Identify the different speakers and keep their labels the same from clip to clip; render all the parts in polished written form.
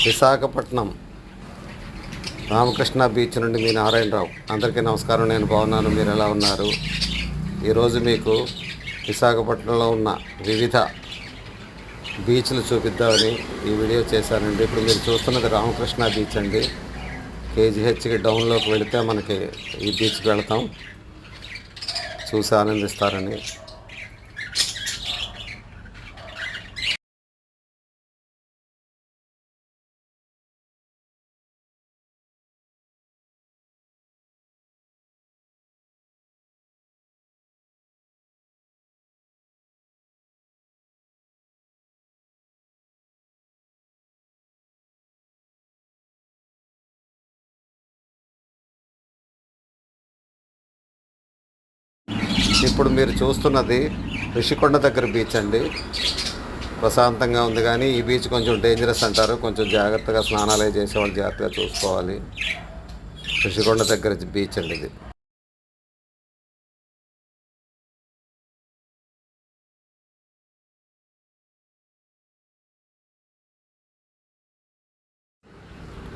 Speaker 1: Visakhapatnam Ramakrishna beach నుండి మీ నారాయణరావు. అందరికీ నమస్కారం. నేను బాగున్నాను, మీరు ఎలా ఉన్నారు? ఈరోజు మీకు విశాఖపట్నంలో ఉన్న వివిధ బీచ్లు చూపిద్దామని ఈ వీడియో చేశానండి. ఇప్పుడు మీరు చూస్తున్నది రామకృష్ణ బీచ్ అండి. కేజీహెచ్కి డౌన్లోకి వెళితే మనకి ఈ బీచ్కి వెళతాం, చూసి ఆనందిస్తారని. ఇప్పుడు మీరు చూస్తున్నది రిషికొండ దగ్గర బీచ్ అండి. ప్రశాంతంగా ఉంది, కానీ ఈ బీచ్ కొంచెం డేంజరస్ అంటారు. కొంచెం జాగ్రత్తగా స్నానాలు చేసేవాళ్ళు జాగ్రత్తగా చూసుకోవాలి. రిషికొండ దగ్గర బీచ్ అండి ఇది.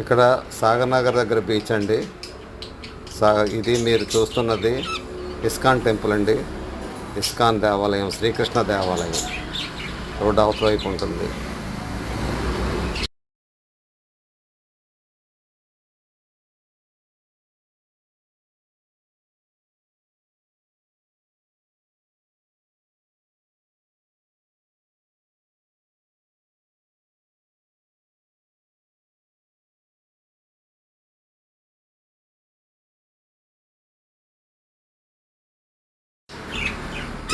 Speaker 1: ఇక్కడ సాగర్నగర్ దగ్గర బీచ్ అండి. ఇది మీరు చూస్తున్నది ఇస్కాన్ టెంపుల్ అండి. ఇస్కాన్ దేవాలయం, శ్రీకృష్ణ దేవాలయం రోడ్డు అవతల వైపు ఉంటుంది.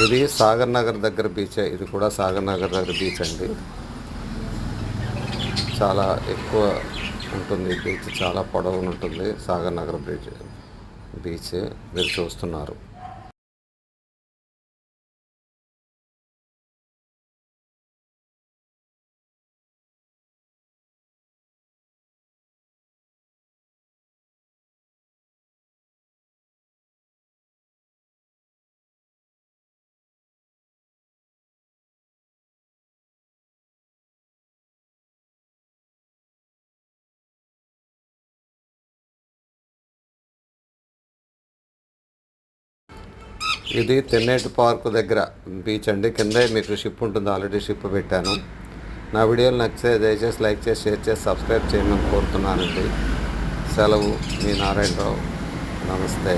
Speaker 1: ఇది సాగర్నగర్ దగ్గర బీచ్. ఇది కూడా సాగర్నగర్ దగ్గర బీచ్ అండి. చాలా ఎక్కువ ఉంటుంది బీచ్, చాలా పొడవున ఉంటుంది సాగర్నగర్ బీచ్ మీరు చూస్తున్నారు. ఇది తెన్నేటి పార్క్ దగ్గర బీచ్ అండి. కిందే మీకు షిప్ ఉంటుంది, ఆల్రెడీ షిప్ పెట్టాను. నా వీడియోలు నచ్చితే దయచేసి లైక్ చేసి, షేర్ చేసి, సబ్స్క్రైబ్ చేయమని కోరుతున్నానండి. సెలవు, మీ నారాయణరావు. నమస్తే.